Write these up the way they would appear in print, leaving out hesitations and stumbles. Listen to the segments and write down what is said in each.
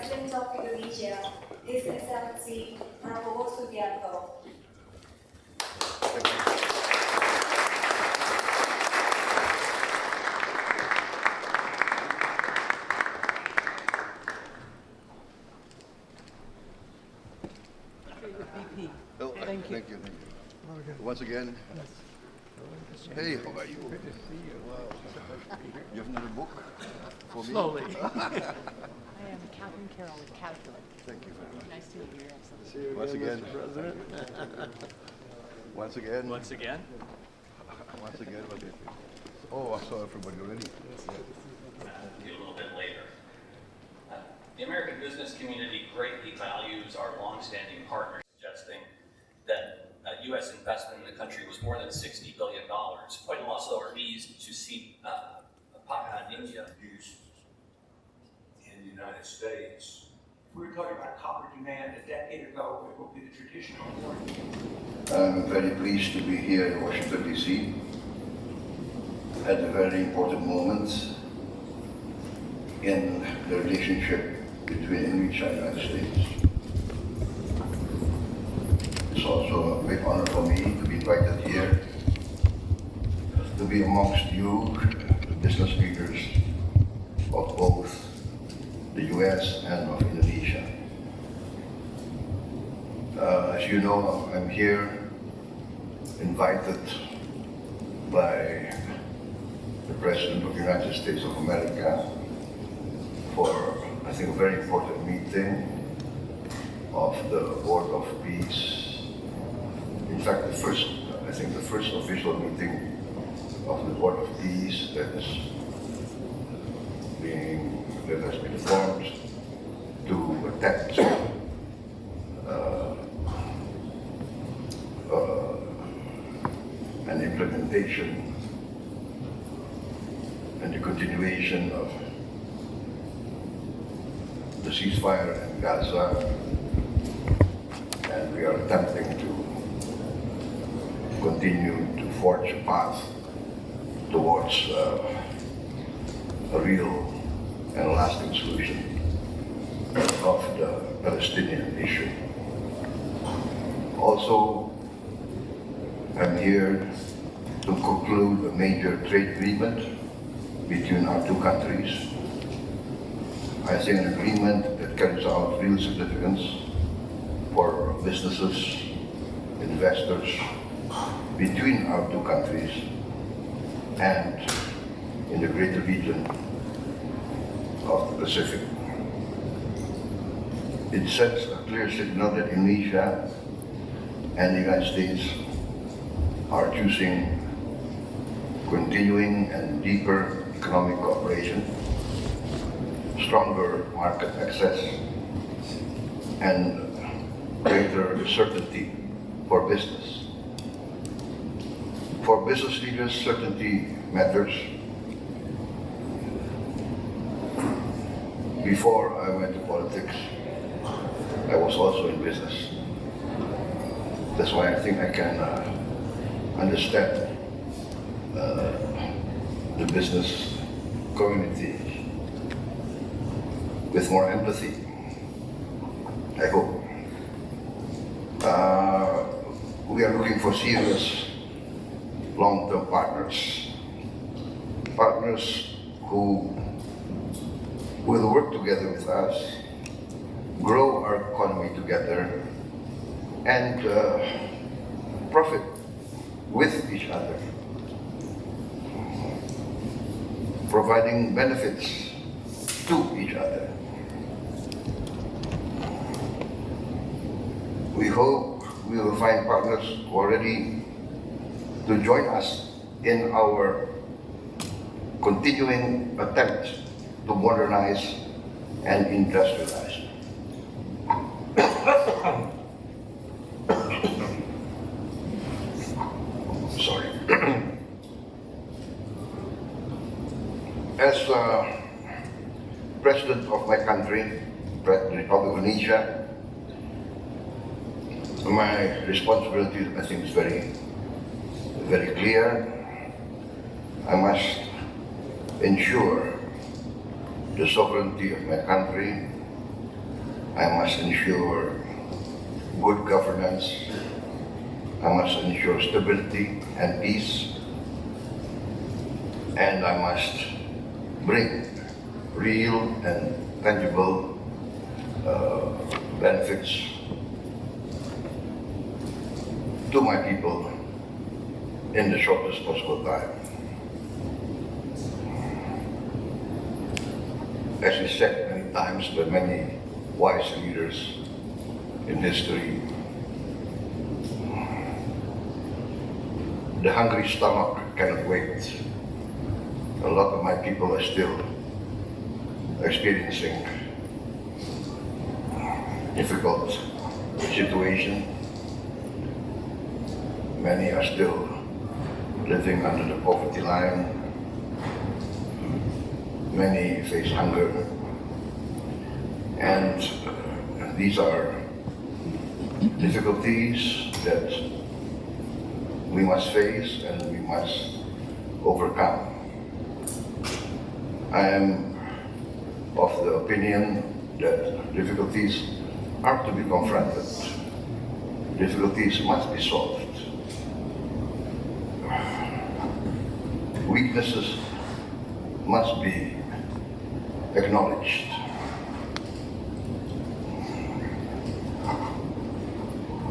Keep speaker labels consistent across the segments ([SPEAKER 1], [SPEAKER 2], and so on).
[SPEAKER 1] President of Indonesia, His Excellency Prabowo Subianto.
[SPEAKER 2] Oh, thank you. Once again. Hey, how are you?
[SPEAKER 3] Good to see you.
[SPEAKER 2] Wow. You have another book for me?
[SPEAKER 3] Slowly. I am Catherine Carroll with Calculate.
[SPEAKER 2] Thank you very much.
[SPEAKER 3] Nice to meet you, Your Excellency.
[SPEAKER 2] See you once again,
[SPEAKER 3] Mr. President.
[SPEAKER 2] Once again.
[SPEAKER 4] Once again?
[SPEAKER 2] Once again. Oh, I saw everybody already.
[SPEAKER 4] A little bit later. The American business community greatly values our longstanding partners, suggesting that U.S. investment in the country was more than $60 billion. Poi non so pleased to see India
[SPEAKER 5] used in the United States. We were talking about copper demand a decade ago. It will be the traditional war.
[SPEAKER 6] I'm very pleased to be here in Washington, D.C. at a very important moment in the relationship between Indonesia and the United States. It's also a great honor for me to be invited here to be amongst you, the business leaders of both the U.S. and of Indonesia. As you know, I'm here invited by the President of the United States of America for, I think, a very important meeting of the Board of Peace. In fact, the first official meeting of the Board of Peace that has been formed to attempt an implementation and the continuation of the ceasefire in Gaza, and we are attempting to continue to forge a path towards a real and lasting solution of the Palestinian issue. Also, I'm here to conclude a major trade agreement between our two countries. I think an agreement that carries out real significance for businesses, investors between our two countries and in the greater region of the Pacific. It sets a clear signal that Indonesia and the United States are choosing continuing and deeper economic cooperation, stronger market access, and greater certainty for business. For business leaders, certainty matters. Before I went to politics, I was also in business. That's why I think I can understand the business community with more empathy, I hope. We are looking for serious long-term partners who will work together with us, grow our economy together, and profit with each other, providing benefits to each other. We hope we will find partners who are ready to join us in our continuing attempt to modernize and industrialize. Sorry. As President of my country, the Republic of Indonesia, my responsibility, I think, is very clear. I must ensure the sovereignty of my country I must ensure good governance. I must ensure stability and peace. And I must bring real and tangible benefits to my people in the shortest possible time. As is said many times by many wise leaders in history, the hungry stomach cannot wait. A lot of my people are still experiencing difficult situation. Many are still living under the poverty line. Many face hunger. And these are difficulties that we must face and we must overcome. I am of the opinion that difficulties are to be confronted. Difficulties must be solved. Weaknesses must be acknowledged.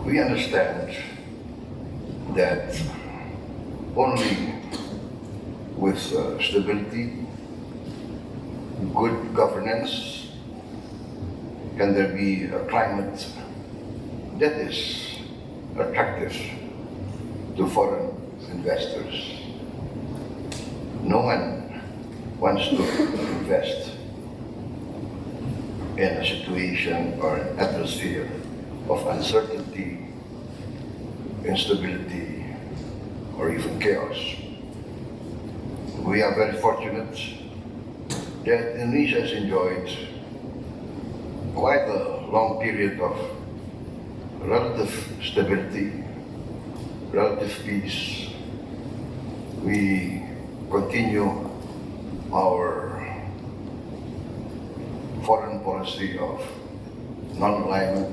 [SPEAKER 6] We understand that only with stability, good governance, can there be a climate that is attractive to foreign investors. No one wants to invest in a situation or an atmosphere of uncertainty, instability, or even chaos. We are very fortunate that Indonesia has enjoyed quite a long period of relative stability, relative peace. We continue our foreign policy of non-alignment,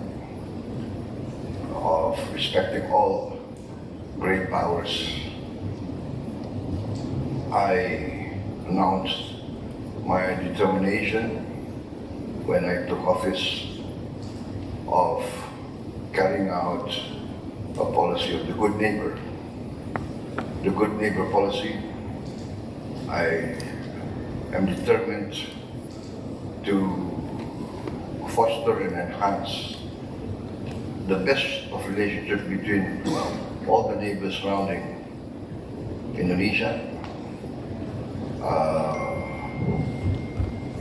[SPEAKER 6] of respecting all great powers. I announced my determination when I took office of carrying out a policy of the good neighbor. The good neighbor policy, I am determined to foster and enhance the best of relationship between all the neighbors surrounding Indonesia,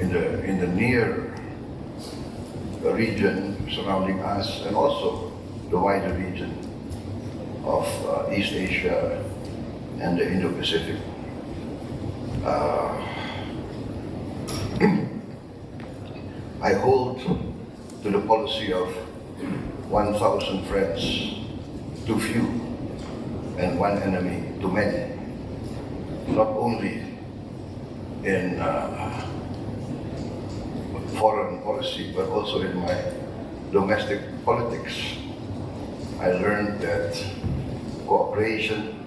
[SPEAKER 6] in the near region surrounding us, and also the wider region of East Asia and the Indo-Pacific. I hold to the policy of 1,000 friends too few and one enemy too many, not only in foreign policy but also in my domestic politics. I learned that cooperation,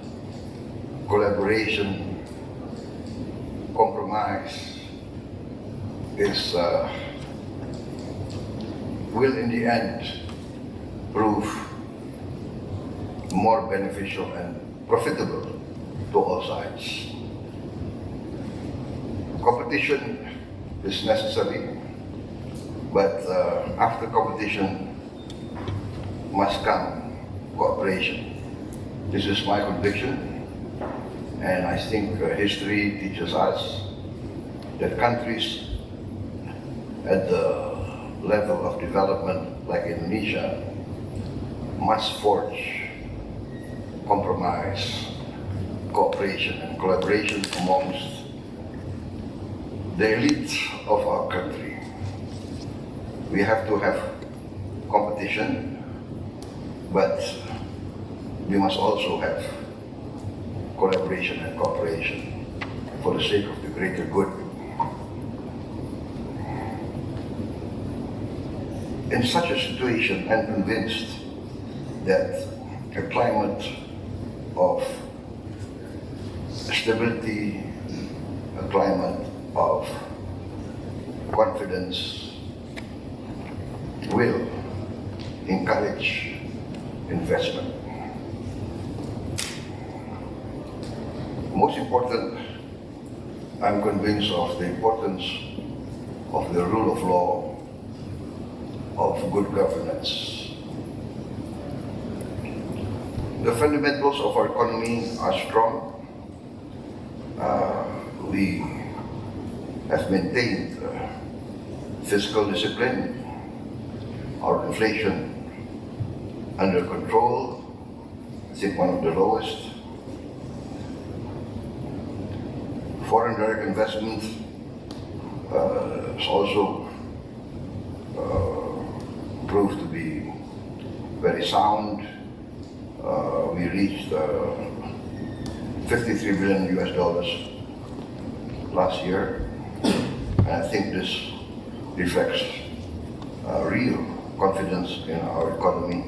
[SPEAKER 6] collaboration, compromise will in the end prove more beneficial and profitable to all sides. Competition is necessary, but after competition must come cooperation. This is my conviction, and I think history teaches us that countries at the level of development like Indonesia must forge compromise, cooperation and collaboration amongst the elite of our country. We have to have competition, but we must also have collaboration and cooperation for the sake of the greater good. in such a situation, I'm convinced that a climate of stability, a climate of confidence will encourage investment. Most important, I'm convinced of the importance of the rule of law, of good governance. The fundamentals of our economy are strong. We have maintained fiscal discipline, our inflation under control, I think one of the lowest. Foreign direct investment is also proved to be very sound. We reached 53 billion US dollars last year, and I think this reflects real confidence in our economy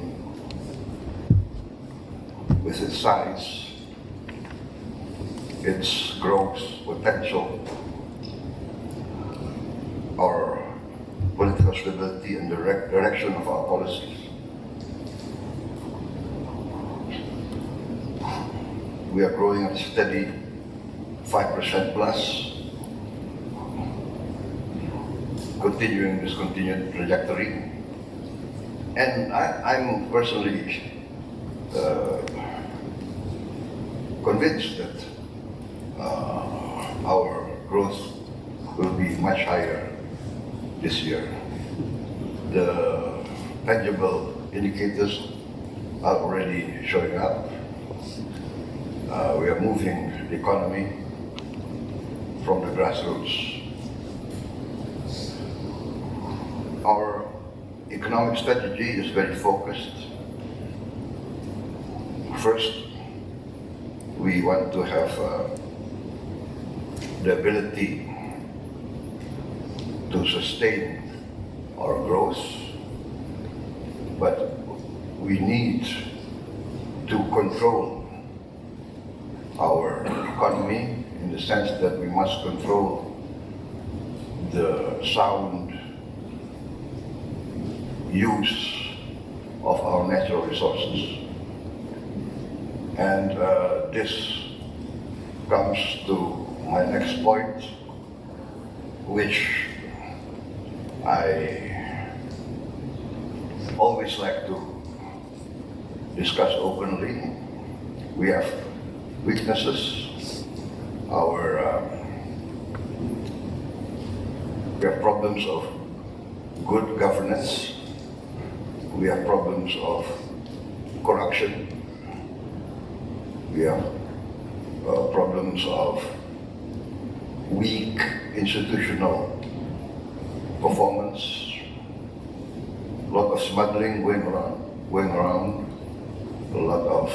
[SPEAKER 6] with its size, its growth potential, our political stability and the direction of our policies. We are growing at a steady 5% plus, continuing this continued trajectory. And I'm personally convinced that our growth will be much higher this year. The tangible indicators are already showing up. We are moving the economy from the grassroots. Our economic strategy is very focused. First, we want to have the ability to sustain our growth, but we need to control our economy in the sense that we must control the sound use of our natural resources. And this comes to my next point, which I always like to discuss openly. We have weaknesses, we have problems of good governance, we have problems of corruption, we have problems of weak institutional performance, a lot of smuggling going around, a lot of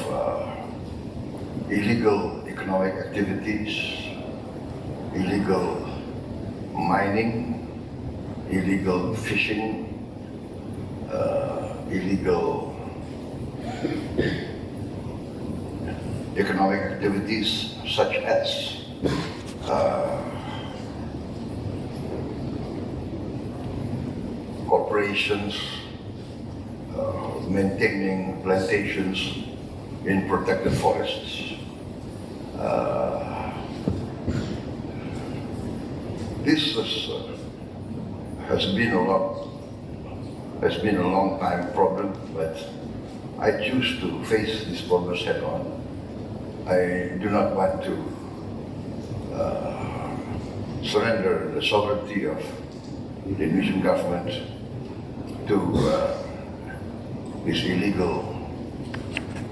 [SPEAKER 6] illegal economic activities, illegal mining, illegal fishing, illegal economic activities such as corporations maintaining plantations in protected forests. This has been a long time problem, but I choose to face these problems head on. I do not want to surrender the sovereignty of the Indonesian government to these illegal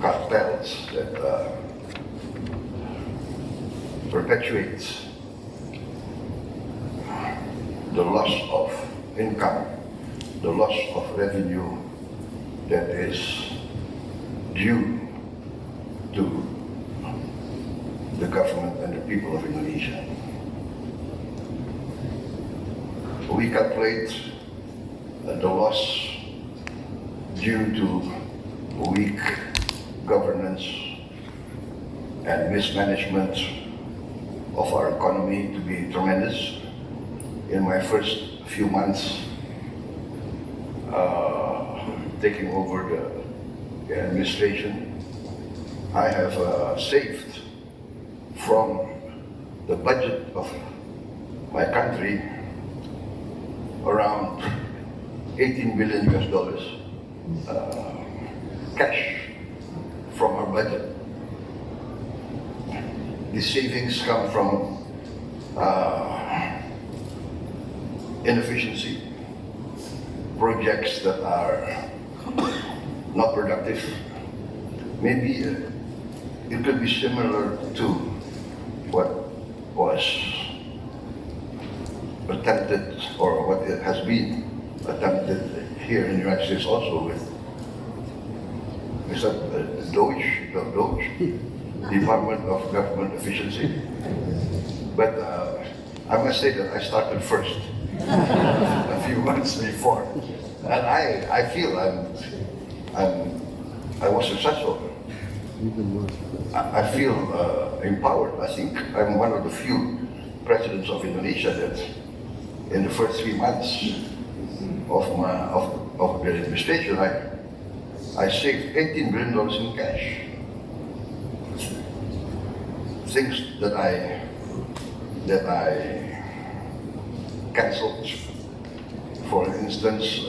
[SPEAKER 6] cartels that perpetuates the loss of income, the loss of revenue that is due to the government and the people of Indonesia. We calculate the loss due to weak governance and mismanagement of our economy to be tremendous. In my first few months taking over the administration, I have saved from the budget of my country around $18 billion cash from our budget. These savings come from inefficiency, projects that are not productive. Maybe it could be similar to what was attempted, or what it has been attempted here in the United States also with, is that DOGE, Department of Government Efficiency. But I must say that I started first a few months before, and I feel I was successful. I feel empowered. I think I'm one of the few presidents of Indonesia that in the first 3 months of the administration, I saved $18 billion in cash. Things that I cancelled. For instance,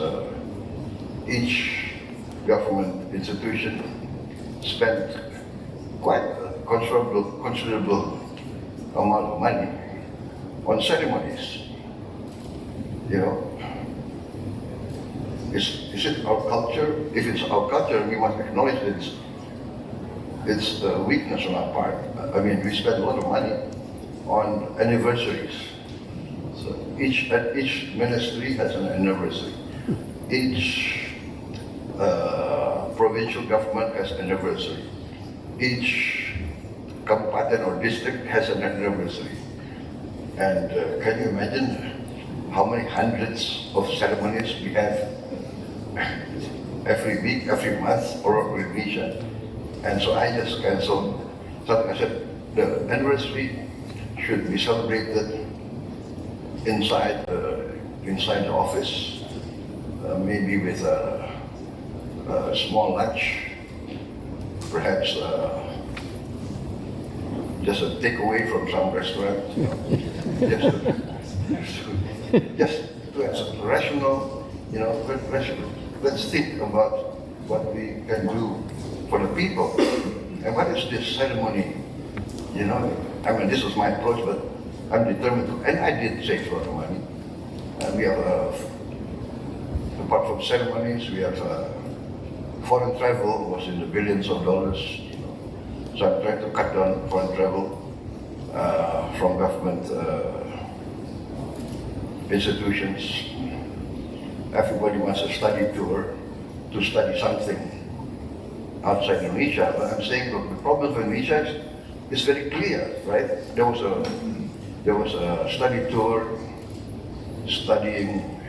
[SPEAKER 6] each government institution spent quite a considerable amount of money on ceremonies. You know, is it our culture? If it's our culture, we must acknowledge it's a weakness on our part. I mean, we spend a lot of money on anniversaries. So each ministry has an anniversary. Each provincial government has an anniversary. Each Kabupaten or district has an anniversary. And can you imagine how many hundreds of ceremonies we have every week, every month, or every region? And so I just canceled something. I said the anniversary should be celebrated inside the office, maybe with a small lunch, perhaps just a takeaway from some restaurant, just to have some rational, rational. Let's think about what we can do for the people. And what is this ceremony? I mean, this was my approach, but I'm determined to, and I did save a lot of money. And we have, apart from ceremonies, we have foreign travel was in the billions of dollars. So I'm trying to cut down foreign travel from government institutions. Everybody wants a study tour to study something outside Indonesia, but I'm saying, look, the problem for Indonesia is very clear, right? There was a study tour studying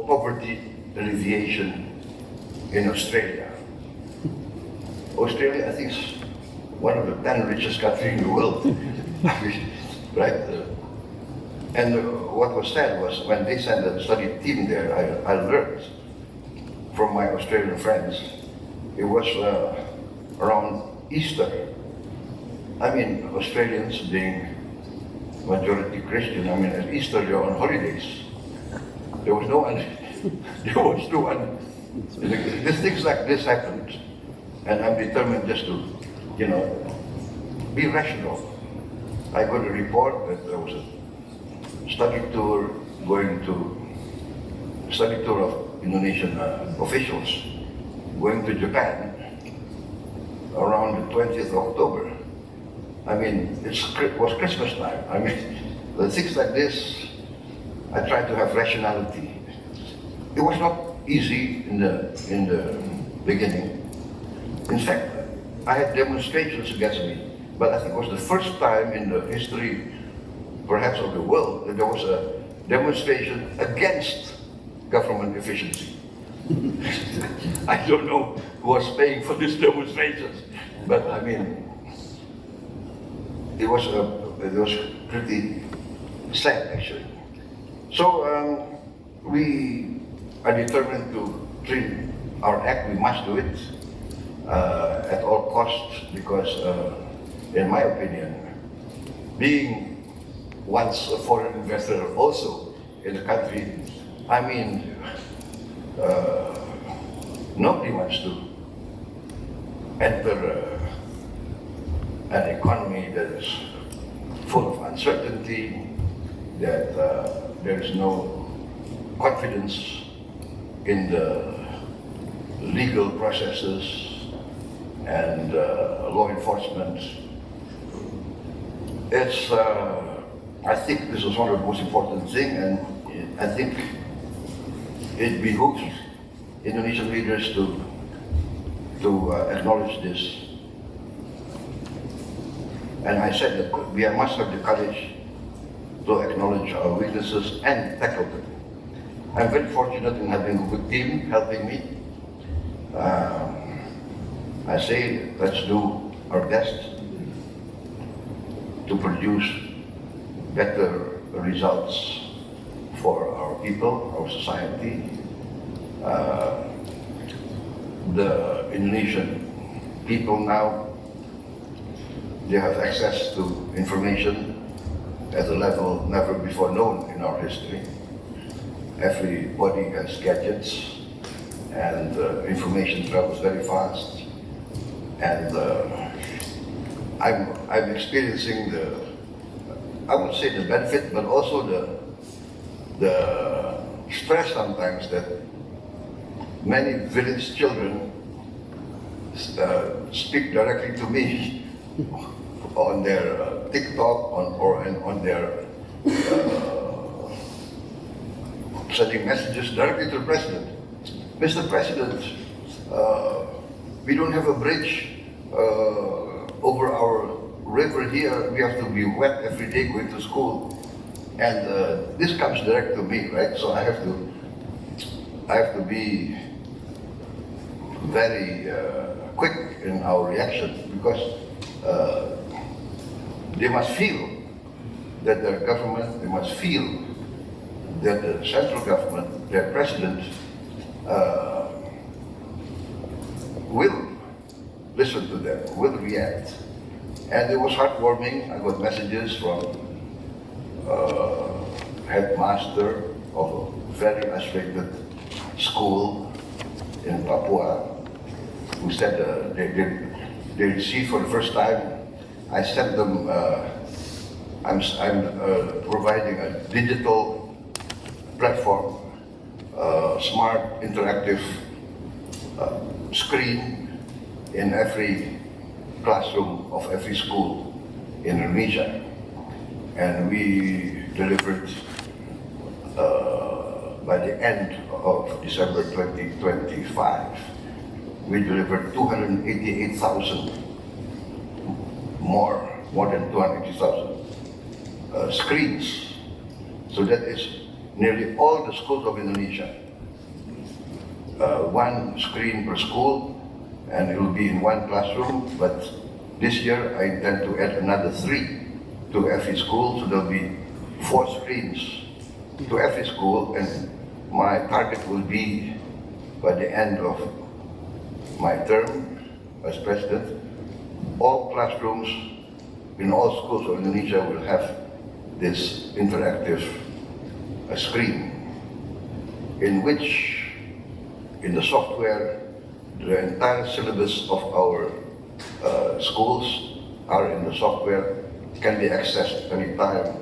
[SPEAKER 6] poverty alleviation in Australia. Australia, I think, is one of the 10 richest countries in the world, right? And what was said was, when they sent a study team there, I learned from my Australian friends, it was around Easter. I mean, Australians being majority Christian, I mean, at Easter they're on holidays. There was no one, things like this happened. And I'm determined just to, be rational. I got a report that there was a study tour of Indonesian officials going to Japan around the 20th of October. I mean, it was Christmas time. I mean, the things like this, I tried to have rationality. It was not easy in the beginning. In fact, I had demonstrations against me, but I think it was the first time in the history, perhaps of the world, that there was a demonstration against government efficiency. I don't know who was paying for these demonstrations, but I mean, it was pretty sad actually. So we are determined to trim our act. We must do it at all costs because, in my opinion, being once a foreign investor also in the country, I mean, nobody wants to enter an economy that is full of uncertainty, that there is no confidence in the legal processes and law enforcement. It's, I think this is one of the most important things, and I think it behooves Indonesian leaders to acknowledge this. And I said that we must have the courage to acknowledge our weaknesses and tackle them. I'm very fortunate in having a good team helping me. I say let's do our best to produce better results for our people, our society. The Indonesian people now, they have access to information at a level never before known in our history. Everybody has gadgets, and information travels very fast. And I'm experiencing I would say the benefit, but also the stress sometimes that many village children speak directly to me on their TikTok or on their sending messages directly to the President. Mr. President, we don't have a bridge over our river here. We have to be wet every day going to school. And this comes direct to me, right? So I have to be very quick in our reaction because they must feel that their government, they must feel that the central government, their president, will listen to them, will react. And it was heartwarming. I got messages from headmaster of a very isolated school in Papua who said they received for the first time. I sent them, I'm providing a digital platform, smart interactive screen in every classroom of every school in Indonesia. And we delivered by the end of December 2025, we delivered 288,000 more than 280,000 screens. So that is nearly all the schools of Indonesia. One screen per school, and it will be in one classroom, but this year I intend to add another 3 to every school, so there will be 4 screens to every school, and my target will be by the end of my term as president, all classrooms in all schools of Indonesia will have this interactive screen in which, in the software, the entire syllabus of our schools are in the software, can be accessed anytime.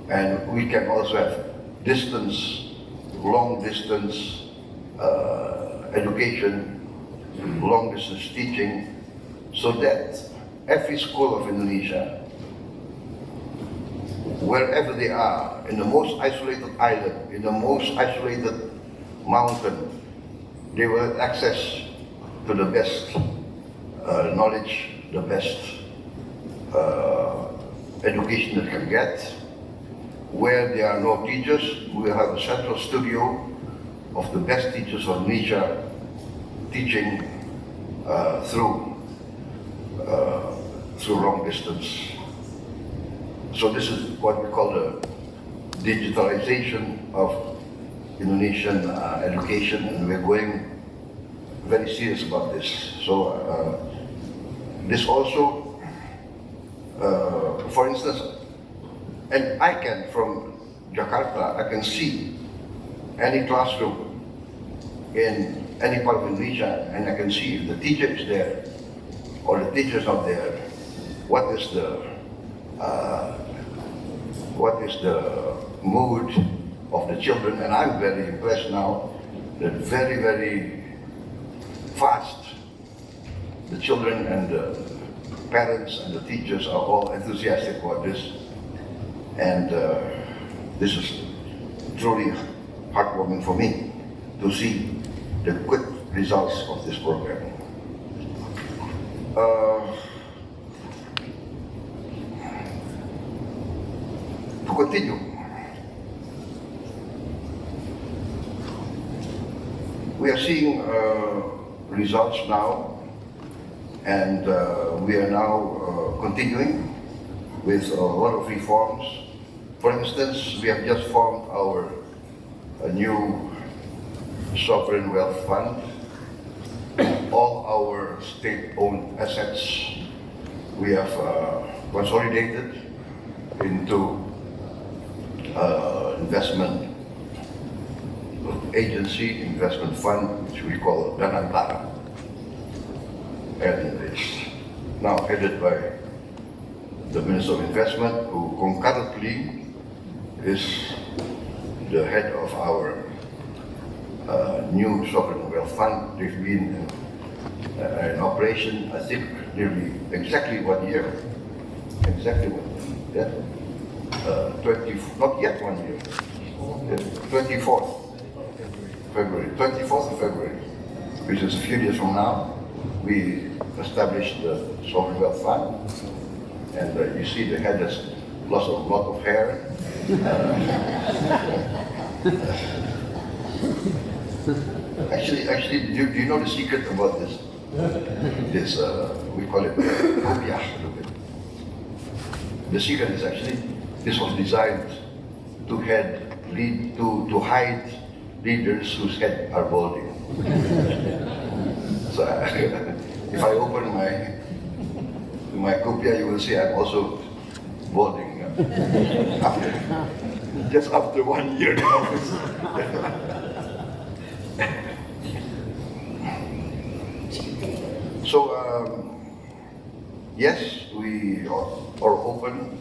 [SPEAKER 6] And we can also have distance, long distance education, long distance teaching, so that every school of Indonesia, wherever they are, in the most isolated island, in the most isolated mountain, they will have access to the best knowledge, the best education they can get. Where there are no teachers, we will have a central studio of the best teachers of Indonesia teaching through long distance. So this is what we call the digitalization of Indonesian education, and we're going very serious about this. So this also, for instance, and I can, from Jakarta, I can see any classroom in any part of Indonesia, and I can see if the teacher is there or the teacher is not there, what is the mood of the children. And I'm very impressed now that very, very fast the children and the parents and the teachers are all enthusiastic about this. And this is truly heartwarming for me to see the quick results of this program. To continue, we are seeing results now, and we are now continuing with a lot of reforms. For instance, we have just formed our new sovereign wealth fund. All our state-owned assets we have consolidated into investment agency, investment fund, which we call Danantara. And it's now headed by the Minister of Investment, who concurrently is the head of our new sovereign wealth fund. They've been in operation, I think, nearly exactly 1 year. Exactly 1 year. Yeah. not yet 1 year. 24th February, 24th of February, which is a few days from now, we established the sovereign wealth fund, and you see the head has lost a lot of hair. Actually, do you know the secret about this? This we call it kopiah. The secret is actually this was designed to hide leaders whose head are balding. So if I open my kopiah, you will see I'm also balding just after 1 year in office. So yes, we are open.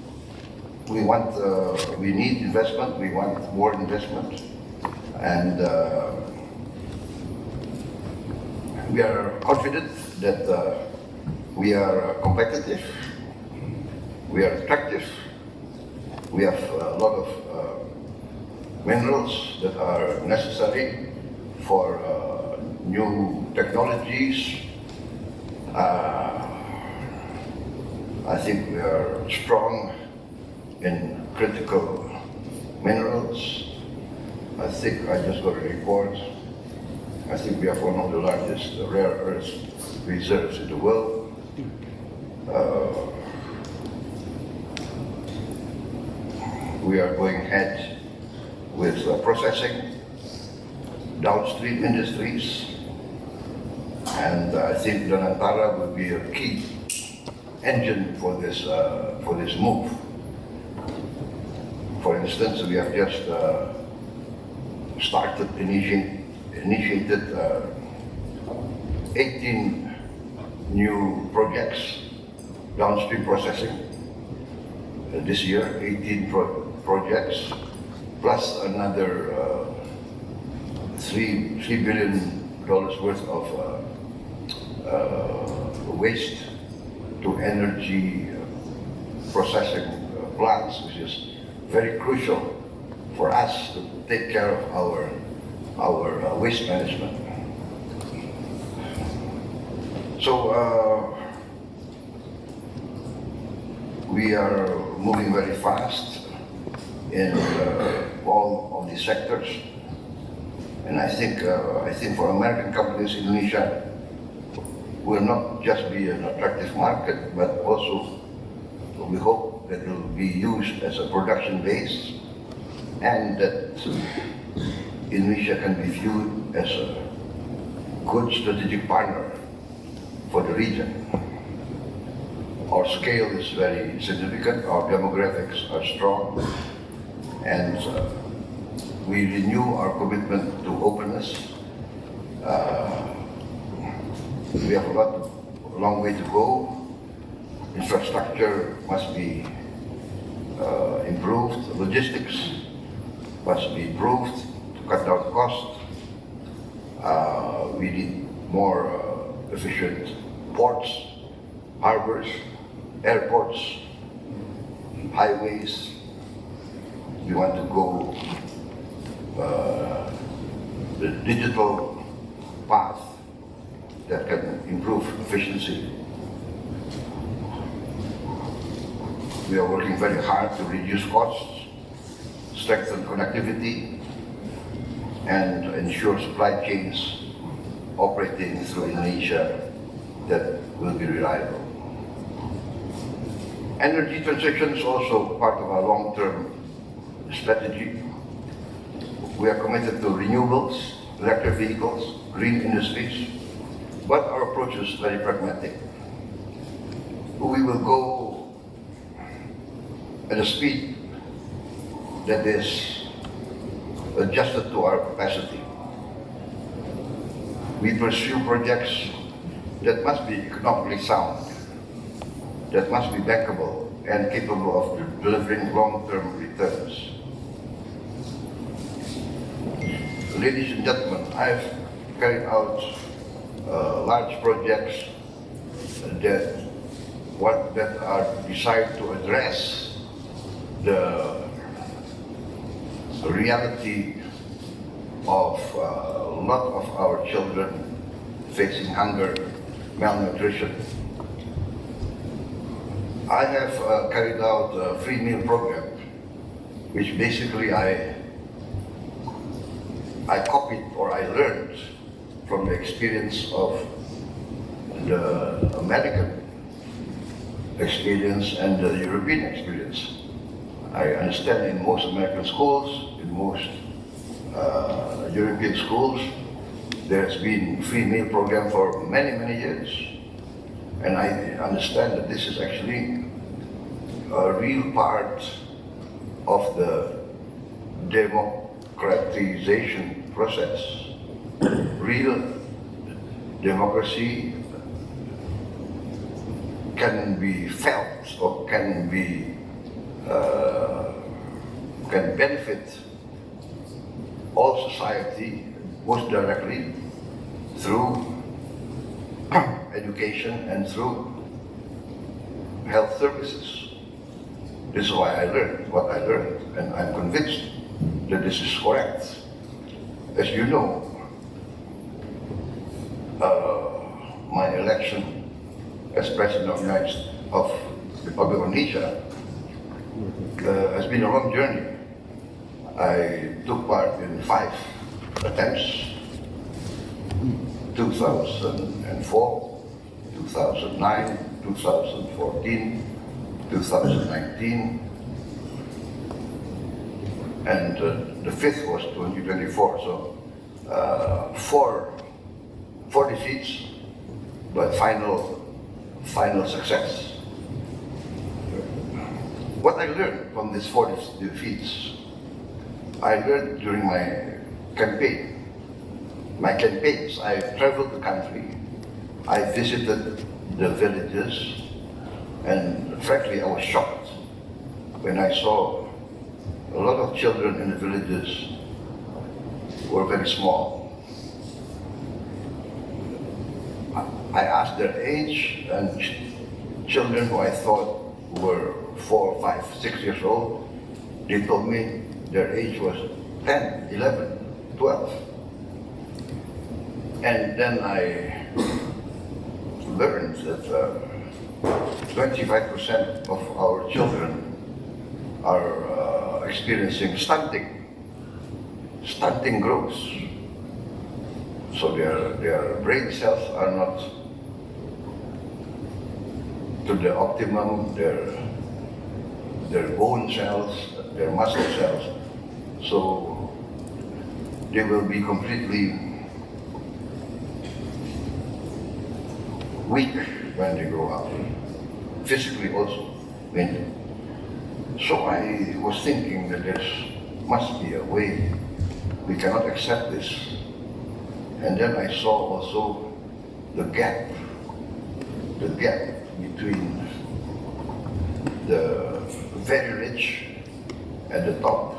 [SPEAKER 6] We need investment. We want more investment, and we are confident that we are competitive. We are attractive. We have a lot of minerals that are necessary for new technologies. I think we are strong in critical minerals. I think I just got a report. I think we have one of the largest rare earth reserves in the world. We are going ahead with processing, downstream industries, and I think Danantara will be a key engine for this move. For instance, we have just initiated 18 new projects, downstream processing. This year, 18 projects, plus another $3 billion worth of waste to energy processing plants, which is very crucial for us to take care of our waste management. So we are moving very fast in all of these sectors. And I think for American companies, Indonesia will not just be an attractive market, but also we hope that it will be used as a production base, and that Indonesia can be viewed as a good strategic partner for the region. Our scale is very significant, our demographics are strong, and we renew our commitment to openness. We have a long way to go. Infrastructure must be improved, logistics must be improved to cut down costs. We need more efficient ports, harbors, airports, highways. We want to go the digital path that can improve efficiency. We are working very hard to reduce costs, strengthen connectivity, and ensure supply chains operating through Indonesia that will be reliable. Energy transition is also part of our long-term strategy. We are committed to renewables, electric vehicles, green industries, but our approach is very pragmatic. We will go at a speed that is adjusted to our capacity. We pursue projects that must be economically sound, that must be bankable and capable of delivering long-term returns. Ladies and gentlemen, I've carried out large projects that are designed to address the reality of a lot of our children facing hunger, malnutrition. I have carried out a free meal program, which basically I copied or I learned from the experience of the American experience and the European experience. I understand in most American schools, in most European schools, there has been free meal program for many, many years. And I understand that this is actually a real part of the democratization process. Real democracy can be felt or can benefit all society most directly through education and through health services. This is why I learned what I learned, and I'm convinced that this is correct. As you know, my election as President of the Republic of Indonesia has been a long journey. I took part in 5 attempts, 2004, 2009, 2014, 2019, and the 5th was 2024. So 4 defeats, but final success. What I learned from these 4 defeats, I learned during my campaign. My campaigns, I traveled the country, I visited the villages, and frankly, I was shocked when I saw a lot of children in the villages were very small. I asked their age, and children who I thought were 4, 5, 6 years old, they told me their age was 10, 11, 12. And then I learned that 25% of our children are experiencing stunting growth. So their brain cells are not to the optimum, their bone cells, their muscle cells. So they will be completely weak when they grow up, physically also, mentally. So I was thinking that there must be a way. We cannot accept this. And then I saw also the gap between the very rich at the top,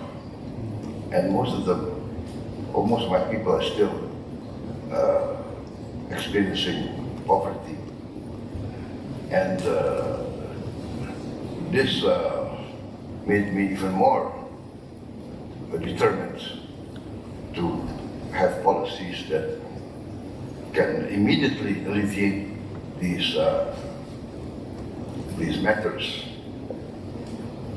[SPEAKER 6] and most of them, or most of my people are still experiencing poverty. And this made me even more determined to have policies that can immediately alleviate these matters.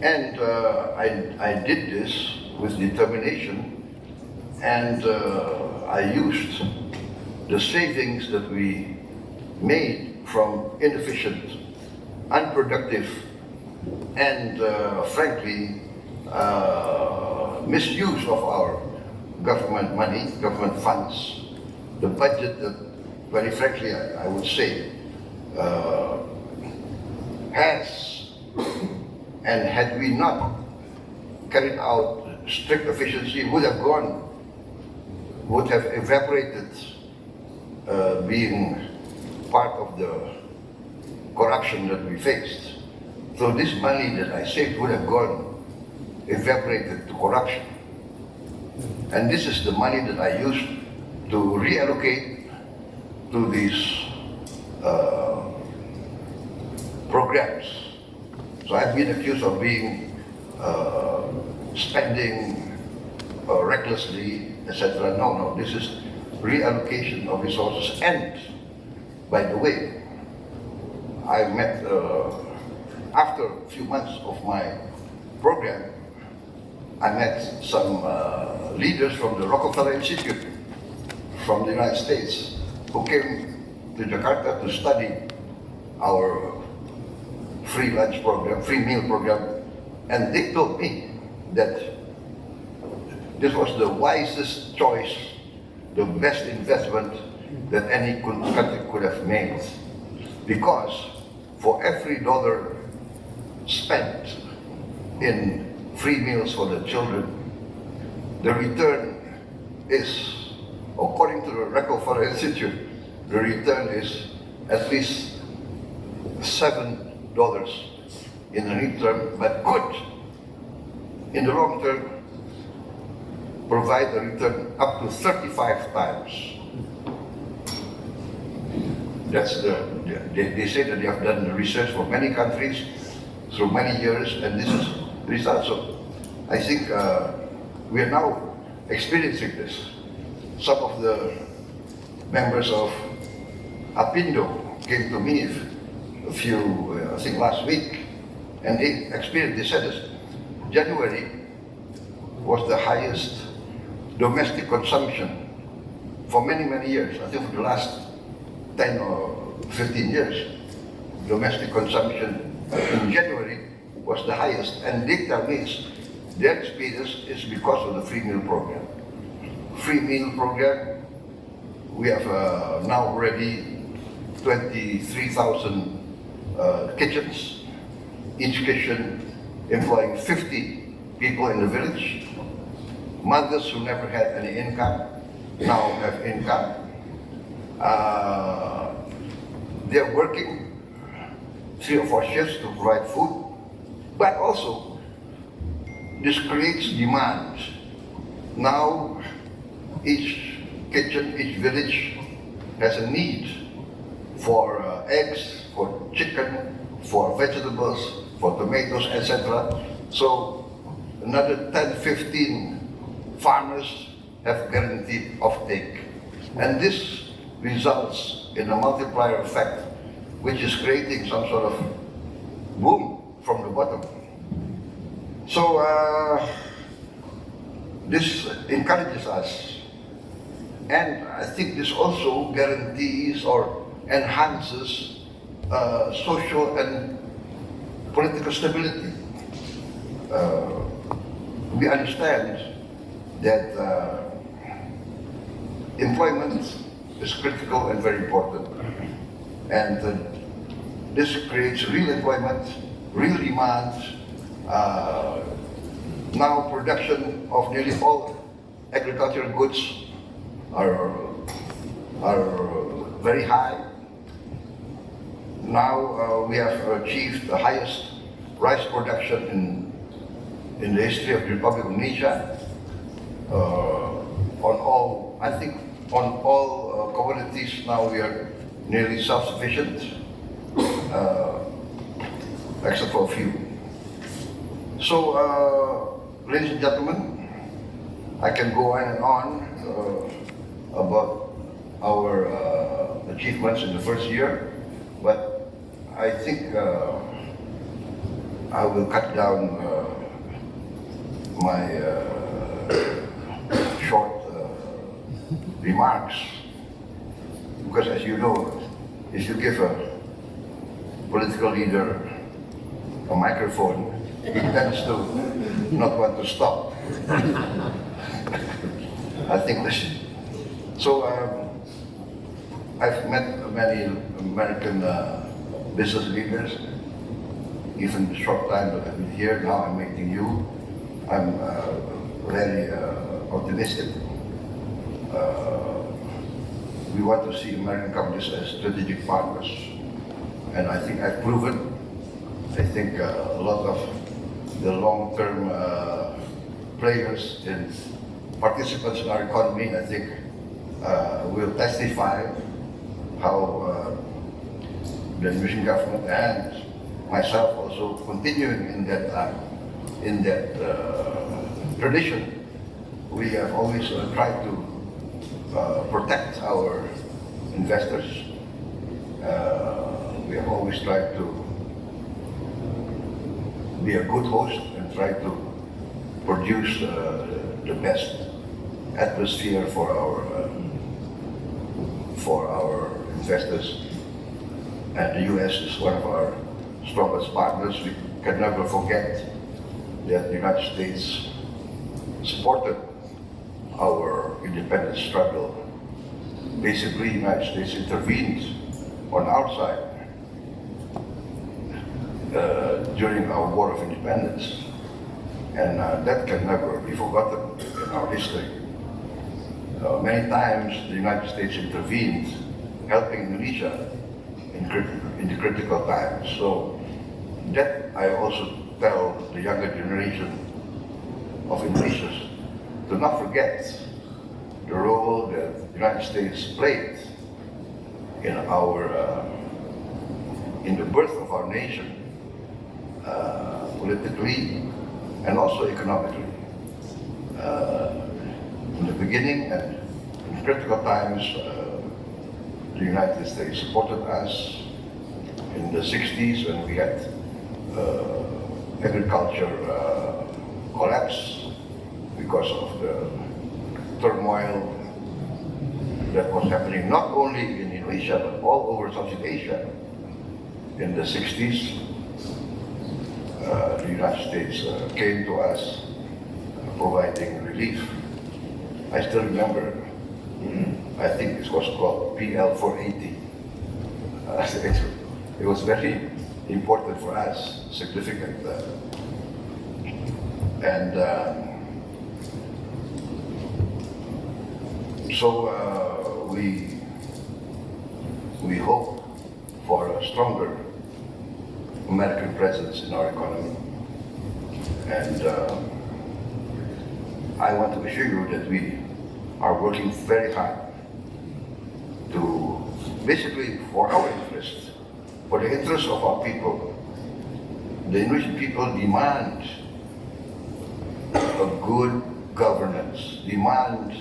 [SPEAKER 6] And I did this with determination, and I used the savings that we made from inefficient, unproductive, and frankly, misuse of our government money, government funds, the budget that, very frankly, I would say, has, and had we not carried out strict efficiency, would have evaporated, being part of the corruption that we faced. So this money that I saved would have evaporated to corruption. And this is the money that I used to reallocate to these programs. So I've been accused of being spending recklessly, etc. No, this is reallocation of resources. And by the way, I met, after a few months of my program, I met some leaders from the Rockefeller Institute from the United States who came to Jakarta to study our free lunch program, free meal program, and they told me that this was the wisest choice, the best investment that any country could have made, because for every dollar spent in free meals for the children, the return is, according to the Rockefeller Institute, the return is at least $7 in the near term, but could, in the long term, provide a return up to 35 times. That's they say that they have done the research for many countries through many years, and this is the result. So I think we are now experiencing this. Some of the members of Apindo came to me a few, I think last week, and they said this, January was the highest domestic consumption for many, many years. I think for the last 10 or 15 years, domestic consumption in January was the highest, and they tell me their experience is because of the free meal program. Free meal program, we have now already 23,000 kitchens, each kitchen employing 50 people in the village. Mothers who never had any income now have income. They're working 3 or 4 shifts to provide food, but also this creates demand. Now each kitchen, each village has a need for eggs, for chicken, for vegetables, for tomatoes, etc. So another 10, 15 farmers have guaranteed offtake. And this results in a multiplier effect, which is creating some sort of boom from the bottom. So this encourages us And I think this also guarantees or enhances social and political stability. We understand that employment is critical and very important. And this creates real employment, real demand. Now production of nearly all agricultural goods are very high. Now we have achieved the highest rice production in the history of the Republic of Indonesia. I think on all commodities now we are nearly self-sufficient, except for a few. So, ladies and gentlemen, I can go on and on about our achievements in the first year, but I think I will cut down my short remarks, because as you know, if you give a political leader a microphone, he tends to not want to stop. I think this. So I've met many American business leaders. Even the short time that I've been here, now I'm meeting you. I'm very optimistic. We want to see American companies as strategic partners, and I think I've proven. I think a lot of the long-term players and participants in our economy, I think, will testify how the Indonesian government and myself also continuing in that tradition. We have always tried to protect our investors. We have always tried to be a good host and try to produce the best atmosphere for our investors. And the US is one of our strongest partners. We can never forget that the United States supported our independence struggle. Basically, the United States intervened on our side during our War of Independence, and that can never be forgotten in our history. Many times the United States intervened, helping Indonesia in the critical times. So that I also tell the younger generation of Indonesians to not forget the role that the United States played in the birth of our nation, politically and also economically. In the beginning and in critical times, the United States supported us. In the 60s, when we had agriculture collapse because of the turmoil that was happening not only in Indonesia but all over Southeast Asia. In the 60s, the United States came to us providing relief. I still remember, I think it was called PL 480. It was very important for us, significant. So we hope for a stronger American presence in our economy. And I want to assure you that we are working very hard to, basically for our interest, for the interest of our people. The Indonesian people demand a good governance, demand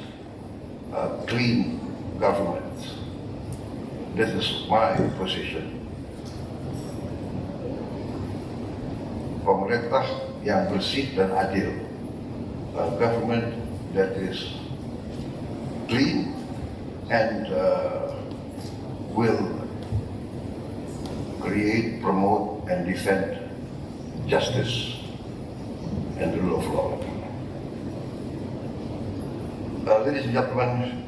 [SPEAKER 6] a clean government. This is my position. Pemerintah yang bersih dan adil, a government that is clean, and will create, promote, and defend justice and the rule of law. Ladies and gentlemen,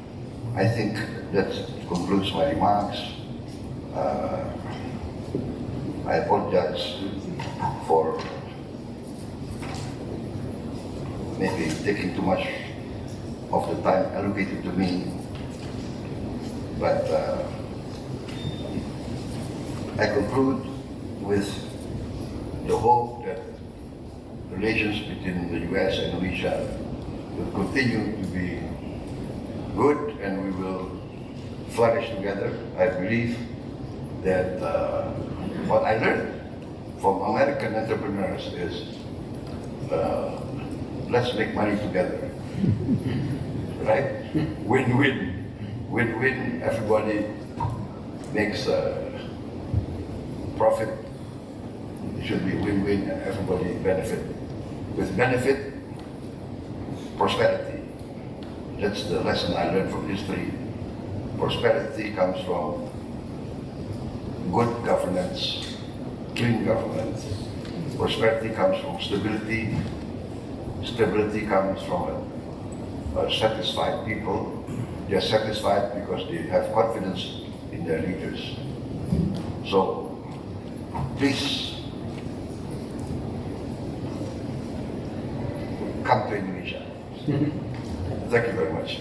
[SPEAKER 6] I think that concludes my remarks. I apologize for maybe taking too much of the time allocated to me, but I conclude with the hope that relations between the US and Indonesia will continue to be good and we will flourish together. I believe that what I learned from American entrepreneurs is let's make money together, right? Win-win, win-win, everybody makes profit. It should be win-win and everybody benefit. With benefit, prosperity. That's the lesson I learned from history. Prosperity comes from good governance, clean governance. Prosperity comes from stability. Stability comes from a satisfied people. They are satisfied because they have confidence in their leaders. So, please come to Indonesia. Thank you very much.